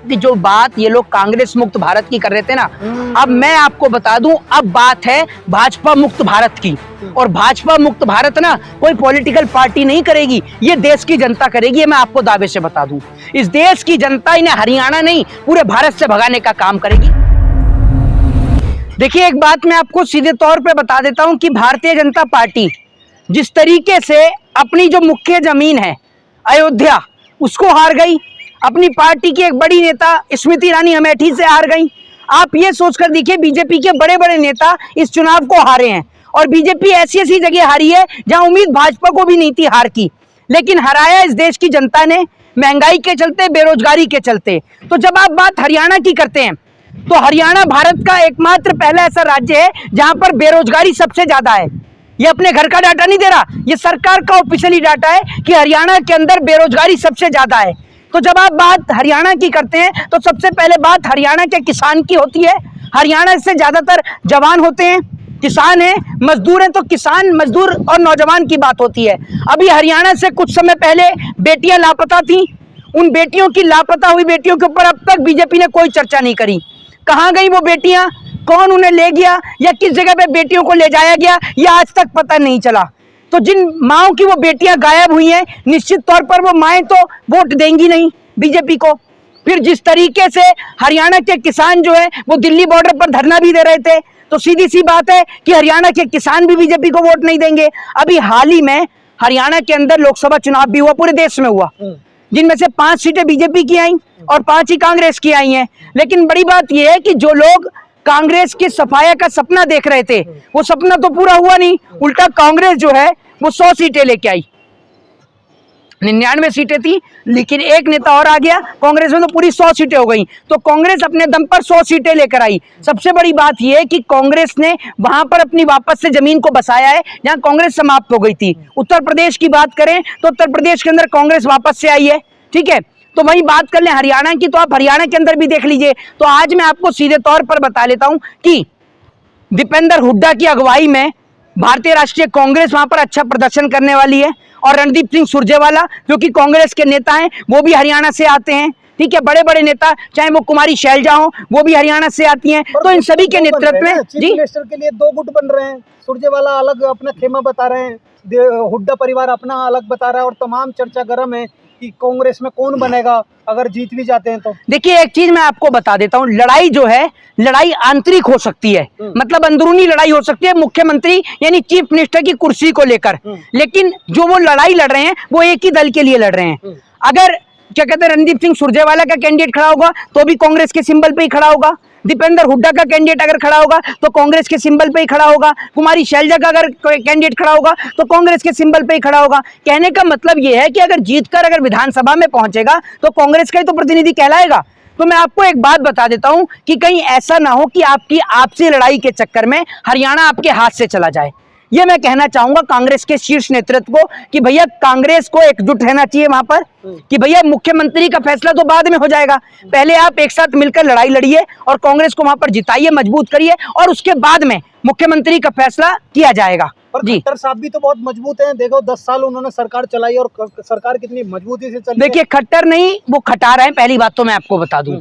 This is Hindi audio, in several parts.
कि जो बात ये लोग कांग्रेस मुक्त भारत की कर रहे थे ना, अब मैं आपको बता दूं, अब बात है भाजपा मुक्त भारत की। और भाजपा मुक्त भारत ना कोई पॉलिटिकल पार्टी नहीं करेगी, ये देश की जनता करेगी, ये मैं आपको दावे से बता दूं। इस देश की जनता इन्हें हरियाणा नहीं पूरे भारत से भगाने का काम करेगी। देखिए, एक बात मैं आपको सीधे तौर पे बता देता हूं कि भारतीय जनता पार्टी जिस तरीके से अपनी जो मुख्य जमीन है अयोध्या, उसको हार गई, अपनी पार्टी की एक बड़ी नेता स्मृति ईरानी अमेठी से हार गई। आप ये सोचकर देखिए, बीजेपी के बड़े बड़े नेता इस चुनाव को हारे हैं, और बीजेपी ऐसी ऐसी जगह हारी है जहां उम्मीद भाजपा को भी नहीं थी हार की, लेकिन हराया इस देश की जनता ने, महंगाई के चलते, बेरोजगारी के चलते। तो जब आप बात हरियाणा की करते हैं, तो हरियाणा भारत का एकमात्र पहला ऐसा राज्य है जहां पर बेरोजगारी सबसे ज्यादा है। ये अपने घर का डाटा नहीं दे रहा, ये सरकार का ऑफिशियली डाटा है कि हरियाणा के अंदर बेरोजगारी सबसे ज्यादा है। तो जब आप बात हरियाणा की करते हैं तो सबसे पहले बात हरियाणा के किसान की होती है। हरियाणा से ज्यादातर जवान होते हैं, किसान हैं, मजदूर हैं, तो किसान, मजदूर और नौजवान की बात होती है। अभी हरियाणा से कुछ समय पहले बेटियां लापता थीं, उन बेटियों की, लापता हुई बेटियों के ऊपर अब तक बीजेपी ने कोई चर्चा नहीं करी। कहाँ गई वो बेटियां, कौन उन्हें ले गया, या किस जगह पे बेटियों को ले जाया गया, ये आज तक पता नहीं चला। तो जिन माओं की वो बेटियां गायब हुई हैं, निश्चित तौर पर वो माएँ तो वोट देंगी नहीं बीजेपी को। फिर जिस तरीके से हरियाणा के किसान जो है वो दिल्ली बॉर्डर पर धरना भी दे रहे थे, तो सीधी सी बात है कि हरियाणा के किसान भी बीजेपी को वोट नहीं देंगे। अभी हाल ही में हरियाणा के अंदर लोकसभा चुनाव भी हुआ, पूरे देश में हुआ, जिनमें से 5 सीटें बीजेपी की आई और 5 ही कांग्रेस की आई हैं। लेकिन बड़ी बात यह है कि जो लोग कांग्रेस के सफाया का सपना देख रहे थे, वो सपना तो पूरा हुआ नहीं, उल्टा कांग्रेस जो है वो 100 सीटें लेके आई। 99 सीटें थी, लेकिन एक नेता और आ गया, कांग्रेस में तो पूरी 100 सीटें हो गई। तो कांग्रेस अपने दम पर 100 सीटें लेकर आई। सबसे बड़ी बात यह है कि कांग्रेस ने वहां पर अपनी वापस से जमीन को बसाया है जहां कांग्रेस समाप्त हो गई थी। उत्तर प्रदेश की बात करें तो उत्तर प्रदेश के अंदर कांग्रेस वापस से आई है, ठीक है। तो वही बात कर लें हरियाणा की, तो आप हरियाणा के अंदर भी देख लीजिए। तो आज मैं आपको सीधे तौर पर बता लेता हूं कि दीपेंद्र हुड्डा की अगुवाई में भारतीय राष्ट्रीय कांग्रेस वहां पर अच्छा प्रदर्शन करने वाली है, और रणदीप सिंह सुरजेवाला जो कि कांग्रेस के नेता हैं, वो भी हरियाणा से आते हैं, ठीक है। बड़े बड़े नेता, चाहे वो कुमारी शैलजा हो, वो भी हरियाणा से आती हैं। तो इन सभी के नेतृत्व में चीफ मिनिस्टर के लिए 2 गुट बन रहे हैं। सुरजेवाला अलग अपना खेमा बता रहे हैं, हुड्डा परिवार अपना अलग बता रहा है, और तमाम चर्चा गर्म है कि कांग्रेस में कौन बनेगा अगर जीत भी जाते हैं तो। देखिए, एक चीज मैं आपको बता देता हूँ, लड़ाई जो है, लड़ाई आंतरिक हो सकती है, मतलब अंदरूनी लड़ाई हो सकती है मुख्यमंत्री यानी चीफ मिनिस्टर की कुर्सी को लेकर, लेकिन जो वो लड़ाई लड़ रहे हैं वो एक ही दल के लिए लड़ रहे हैं। अगर क्या कहते हैं, रणदीप सिंह सुरजेवाला का कैंडिडेट खड़ा होगा तो भी कांग्रेस के सिंबल पे ही खड़ा होगा, दीपेंद्र हुड्डा का कैंडिडेट अगर खड़ा होगा तो कांग्रेस के सिंबल पे ही खड़ा होगा, कुमारी शैलजा का अगर कैंडिडेट खड़ा होगा तो कांग्रेस के सिंबल पे ही खड़ा होगा। कहने का मतलब यह है कि अगर जीतकर अगर विधानसभा में पहुंचेगा तो कांग्रेस का ही तो प्रतिनिधि कहलाएगा। तो मैं आपको एक बात बता देता हूं कि कहीं ऐसा ना हो कि आपकी आपसी लड़ाई के चक्कर में हरियाणा आपके हाथ से चला जाए। ये मैं कहना चाहूंगा कांग्रेस के शीर्ष नेतृत्व को कि भैया कांग्रेस को एकजुट रहना चाहिए वहां पर, कि भैया मुख्यमंत्री का फैसला तो बाद में हो जाएगा, पहले आप एक साथ मिलकर लड़ाई लड़िए और कांग्रेस को वहां पर जिताइए, मजबूत करिए, और उसके बाद में मुख्यमंत्री का फैसला किया जाएगा। जी, खट्टर साहब भी तो बहुत मजबूत हैं, देखो 10 साल उन्होंने सरकार चलाई और सरकार कितनी मजबूती से चली। देखिए, खट्टर नहीं, वो खटारा है। पहली बात तो मैं आपको बता दूं,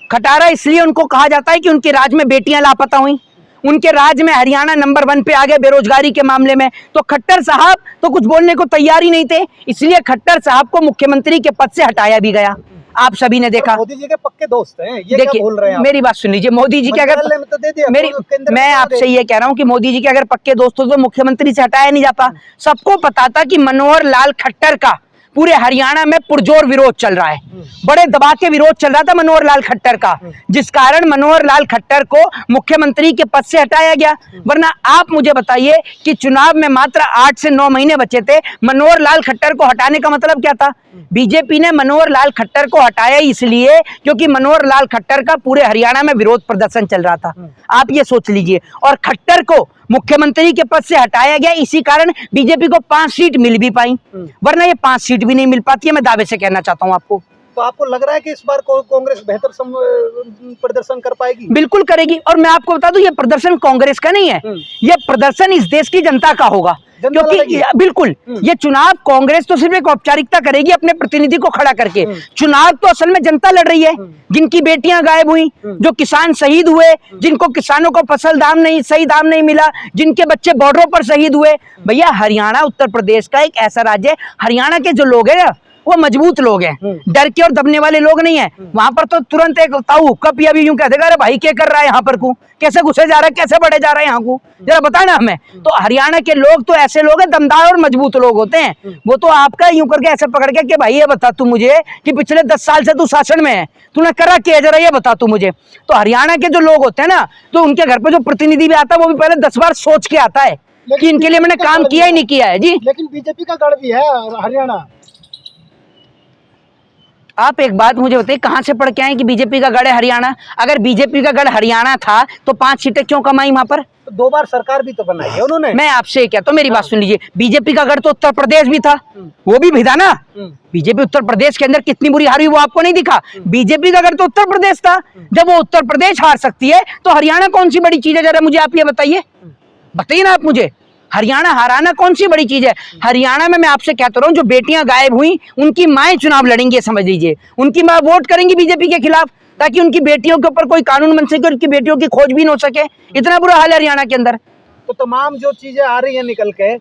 खटारा इसलिए उनको कहा जाता है कि उनके राज में बेटियां लापता हुई, उनके राज्य में हरियाणा नंबर 1 पे आ गया बेरोजगारी के मामले में। तो खट्टर साहब तो कुछ बोलने को तैयार ही नहीं थे, इसलिए खट्टर साहब को मुख्यमंत्री के पद से हटाया भी गया। आप सभी ने देखा, मोदी जी के पक्के दोस्त हैं, ये क्या बोल रहे हैं आप? मेरी बात सुन लीजिए, मोदी जी के अगर मैं आपसे ये कह रहा हूँ कि मोदी जी के अगर पक्के दोस्त हो तो मुख्यमंत्री से हटाया नहीं जाता। सबको पता था कि मनोहर लाल खट्टर का पूरे हरियाणा में पुरजोर विरोध चल रहा है, बड़े दबा के विरोध चल रहा था मनोहर लाल खट्टर का, जिस कारण मनोहर लाल खट्टर को मुख्यमंत्री के पद से हटाया गया। वरना आप मुझे बताइए कि चुनाव में मात्र 8 से 9 महीने बचे थे, मनोहर लाल खट्टर को हटाने का मतलब क्या था? बीजेपी ने मनोहर लाल खट्टर को हटाया इसलिए क्योंकि मनोहर लाल खट्टर का पूरे हरियाणा में विरोध प्रदर्शन चल रहा था। आप ये सोच लीजिए, और खट्टर को मुख्यमंत्री के पद से हटाया गया, इसी कारण बीजेपी को 5 सीट मिल भी पाई, वरना ये 5 सीट भी नहीं मिल पाती है। मैं दावे से कहना चाहता हूं आपको। तो आपको लग रहा है कि इस बार कांग्रेस बेहतर प्रदर्शन कर पाएगी? बिल्कुल करेगी, और मैं आपको बता दूं ये प्रदर्शन कांग्रेस का नहीं है, ये प्रदर्शन इस देश की जनता का होगा। क्योंकि बिल्कुल ये चुनाव कांग्रेस तो सिर्फ एक औपचारिकता करेगी अपने प्रतिनिधि को खड़ा करके। चुनाव तो असल में जनता लड़ रही है, जिनकी बेटियां गायब हुई, जो किसान शहीद हुए, जिनको किसानों को फसल सही दाम नहीं मिला, जिनके बच्चे बॉर्डरों पर शहीद हुए। भैया हरियाणा उत्तर प्रदेश का एक ऐसा राज्य है, हरियाणा के जो लोग हैं वो मजबूत लोग हैं, डर के और दबने वाले लोग नहीं है। वहां पर तो तुरंत एक ताऊ हुक्का पिया भी यूं कह देगा, अरे भाई क्या कर रहा है यहाँ पर को, कैसे घुसे जा रहा है, कैसे बढ़े जा रहा है यहाँ को, जरा बता ना हमें। तो हरियाणा के लोग तो ऐसे लोग हैं, दमदार और मजबूत लोग होते हैं। वो तो आपका यूं करके ऐसे पकड़ के कि भाई ये बता तू मुझे कि पिछले 10 साल से तू शासन में है, तूने करा क्या, जरा ये बता तू मुझे। तो हरियाणा के जो लोग होते हैं ना, तो उनके घर पे जो प्रतिनिधि भी आता है वो भी पहले 10 बार सोच के आता है कि इनके लिए मैंने काम किया ही नहीं किया है जी। लेकिन बीजेपी का गढ़ भी है हरियाणा। आप एक बात मुझे बताइए, कहां से पढ़ के आए कि बीजेपी का गढ़ है हरियाणा? अगर बीजेपी का गढ़ हरियाणा था तो 5 सीटें क्यों कमाई वहां पर? 2 बार सरकार भी तो बनाई है उन्होंने। मैं आपसे क्या, तो मेरी बात सुन लीजिए, बीजेपी का गढ़ तो उत्तर प्रदेश भी था, वो भी था ना। बीजेपी उत्तर प्रदेश के अंदर कितनी बुरी हारी वो आपको नहीं दिखा? बीजेपी का गढ़ तो उत्तर प्रदेश था। जब वो उत्तर प्रदेश हार सकती है तो हरियाणा कौन सी बड़ी चीज है, जरा मुझे आप ये बताइए ना आप मुझे। हरियाणा हराना कौन सी बड़ी चीज है? हरियाणा में मैं आपसे कहता रहा हूं, जो बेटियां गायब हुई उनकी माएं चुनाव लड़ेंगी, समझ लीजिए, उनकी मां वोट करेंगी बीजेपी के खिलाफ, ताकि उनकी बेटियों के ऊपर कोई कानून बन सके, उनकी बेटियों की खोजबीन हो सके। इतना बुरा हाल है हरियाणा के अंदर। तो तमाम जो चीजें आ रही है निकल के,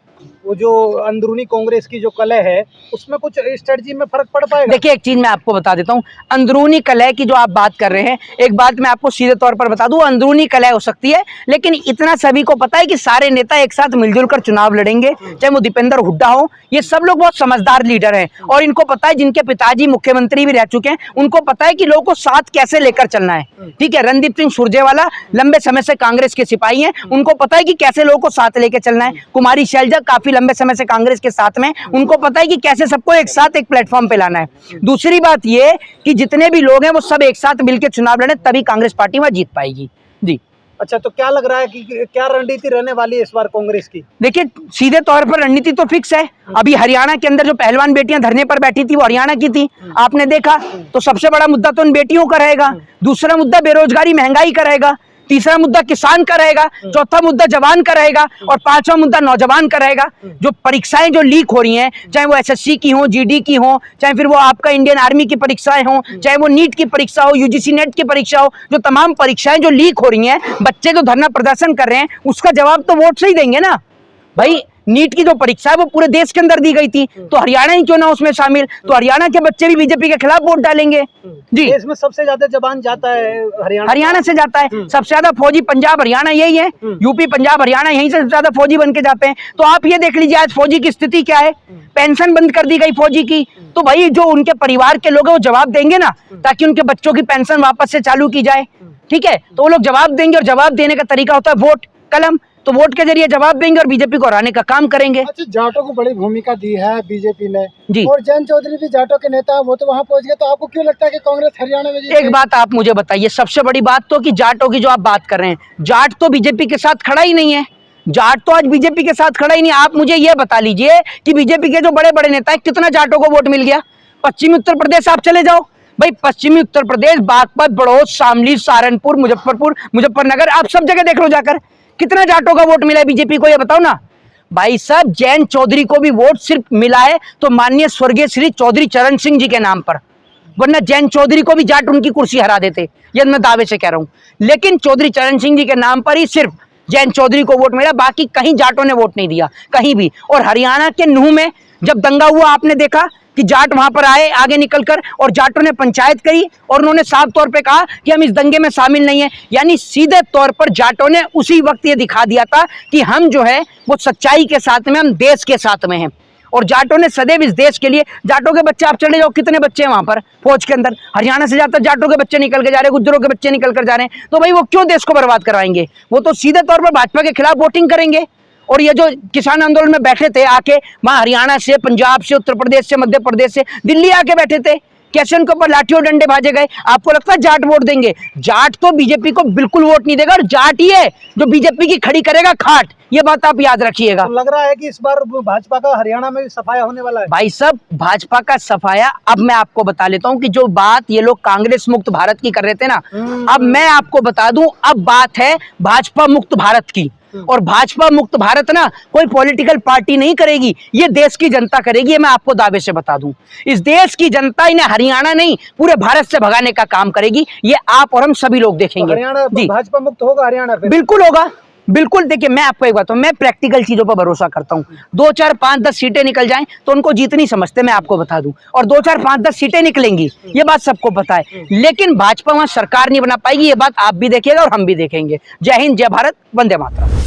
वो जो अंदरूनी कांग्रेस की जो कलह है उसमें कुछ स्ट्रेटजी में फर्क पड़ पाएगा? देखिए एक चीज मैं आपको बता देता हूं, अंदरूनी कलह की जो आप बात कर रहे हैं, एक बात मैं आपको सीधे तौर पर बता दूं, अंदरूनी कलह हो सकती है, लेकिन इतना सभी को पता है कि सारे नेता एक साथ मिलजुल कर चुनाव लड़ेंगे, चाहे वो दीपेंद्र हुड्डा हो। ये सब लोग बहुत समझदार लीडर हैं और इनको पता है, जिनके पिताजी मुख्यमंत्री भी रह चुके हैं, उनको पता है कि लोगों को साथ कैसे लेकर चलना है। ठीक है, रणदीप सिंह सुरजेवाला लंबे समय से कांग्रेस के सिपाही हैं, उनको पता है कि कैसे लोगों को साथ लेकर चलना है। कुमारी शैलजा काफी लंबे समय से कांग्रेस के साथ में, उनको पता है कि कैसे सबको एक साथ एक प्लेटफॉर्म पे लाना है। दूसरी बात ये कि जितने भी लोग हैं वो सब एक साथ मिलकर चुनाव लड़े, तभी कांग्रेस पार्टी वहां जीत पाएगी जी। अच्छा, तो क्या लग रहा है कि क्या रणनीति रहने वाली है इस बार कांग्रेस की? देखिए सीधे तौर पर रणनीति तो फिक्स है। अभी हरियाणा के अंदर जो पहलवान बेटियां धरने पर बैठी थी वो हरियाणा की थी, आपने देखा। तो सबसे बड़ा मुद्दा तो उन बेटियों का रहेगा, दूसरा मुद्दा बेरोजगारी महंगाई का रहेगा, तीसरा मुद्दा किसान का रहेगा, चौथा मुद्दा जवान का रहेगा और पांचवा मुद्दा नौजवान का रहेगा। जो परीक्षाएं जो लीक हो रही हैं, चाहे वो एसएससी की हो, जीडी की हो, चाहे फिर वो आपका इंडियन आर्मी की परीक्षाएं हो, चाहे वो नीट की परीक्षा हो, यूजीसी नेट की परीक्षा हो, जो तमाम परीक्षाएं जो लीक हो रही हैं, बच्चे जो धरना प्रदर्शन कर रहे हैं, उसका जवाब तो वोट से ही देंगे ना भाई। नीट की जो परीक्षा है वो पूरे देश के अंदर दी गई थी, तो हरियाणा ही क्यों ना उसमें शामिल? तो हरियाणा के बच्चे भी बीजेपी के खिलाफ वोट डालेंगे जी। देश में सबसे ज्यादा जवान जाता है हरियाणा से जाता है, सबसे ज्यादा फौजी पंजाब हरियाणा यही है, यूपी पंजाब हरियाणा यहीं से सबसे ज्यादा फौजी बन के जाते हैं। तो आप ये देख लीजिए आज फौजी की स्थिति क्या है, पेंशन बंद कर दी गई फौजी की। तो भाई जो उनके परिवार के लोग हैं वो जवाब देंगे ना, ताकि उनके बच्चों की पेंशन वापस से चालू की जाए। ठीक है, तो वो लोग जवाब देंगे और जवाब देने का तरीका होता है वोट, कलम। तो वोट के जरिए जवाब देंगे और बीजेपी को हराने का काम करेंगे। अच्छा, जाटों को बड़ी भूमिका दी है बीजेपी ने जी, और जैन चौधरी भी जाटों के नेता, वो तो वहां पहुंच गए। तो आपको क्यों लगता है कि कांग्रेस हरियाणा में एक बात आप मुझे बताइए, सबसे बड़ी बात तो कि जाटों की जो आप बात कर रहे हैं, जाट तो बीजेपी के साथ खड़ा ही नहीं है, जाट तो आज बीजेपी के साथ खड़ा ही नहीं। आप मुझे यह बता लीजिए कि बीजेपी के जो बड़े बड़े नेता है, कितना जाटों को वोट मिल गया? पश्चिमी उत्तर प्रदेश आप चले जाओ भाई, पश्चिमी उत्तर प्रदेश, बागपत, बड़ौद, शामली, सहारनपुर, मुजफ्फरपुर, मुजफ्फरनगर, आप सब जगह देख लो जाकर, कितना जाटों का वोट मिला है बीजेपी को, ये बताओ ना भाई साहब। जैन चौधरी को भी वोट सिर्फ मिला है तो माननीय स्वर्गीय श्री चौधरी चरण सिंह जी के नाम पर, वरना जैन चौधरी को भी जाट उनकी कुर्सी हरा देते, ये मैं दावे से कह रहा हूं। लेकिन चौधरी चरण सिंह जी के नाम पर ही सिर्फ जैन चौधरी को वोट मिला, बाकी कहीं जाटों ने वोट नहीं दिया, कहीं भी। और हरियाणा के नूह में जब दंगा हुआ, आपने देखा कि जाट वहां पर आए आगे निकलकर और जाटों ने पंचायत करी और उन्होंने साफ तौर पे कहा कि हम इस दंगे में शामिल नहीं है। यानी सीधे तौर पर जाटों ने उसी वक्त ये दिखा दिया था कि हम जो है वो सच्चाई के साथ में, हम देश के साथ में हैं। और जाटों ने सदैव इस देश के लिए, जाटों के बच्चे आप चले जाओ, कितने बच्चे हैं वहां पर फौज के अंदर, हरियाणा से ज्यादातर जाटों के बच्चे निकल के जा रहे हैं, गुज्जरों के बच्चे निकल कर जा रहे हैं। तो भाई वो क्यों देश को बर्बाद करवाएंगे? वो तो सीधे तौर पर भाजपा के खिलाफ वोटिंग करेंगे। और ये जो किसान आंदोलन में बैठे थे आके, वहां हरियाणा से, पंजाब से, उत्तर प्रदेश से, मध्य प्रदेश से, दिल्ली आके बैठे थे, कैसे उनके ऊपर लाठी और डंडे भाजे गए। आपको लगता है जाट वोट देंगे? जाट तो बीजेपी को बिल्कुल वोट नहीं देगा, और जाट ही है जो बीजेपी की खड़ी करेगा खाट, ये बात आप याद रखिएगा। तो लग रहा है कि इस बार भाजपा का हरियाणा में भी सफाया होने वाला है। भाई साहब, भाजपा का सफाया अब मैं आपको बता लेता हूं कि जो बात ये लोग कांग्रेस मुक्त भारत की कर रहे थे ना, अब मैं आपको बता दूं, अब बात है भाजपा मुक्त भारत की। और भाजपा मुक्त भारत ना कोई पॉलिटिकल पार्टी नहीं करेगी, ये देश की जनता करेगी। ये मैं आपको दावे से बता दूं, इस देश की जनता इन्हें हरियाणा नहीं पूरे भारत से भगाने का काम करेगी। ये आप और हम सभी लोग देखेंगे। हरियाणा भाजपा मुक्त होगा, हरियाणा फिर? बिल्कुल होगा, बिल्कुल। देखिए मैं आपको एक बात बताऊं, मैं प्रैक्टिकल चीजों पर भरोसा करता हूं। 2 4 5 10 सीटें निकल जाएं तो उनको जीत नहीं समझते, मैं आपको बता दूं। और 2 4 5 10 सीटें निकलेंगी, ये बात सबको पता है। लेकिन भाजपा वहां सरकार नहीं बना पाएगी, ये बात आप भी देखिएगा और हम भी देखेंगे। जय हिंद, जय भारत, वंदे मातरम।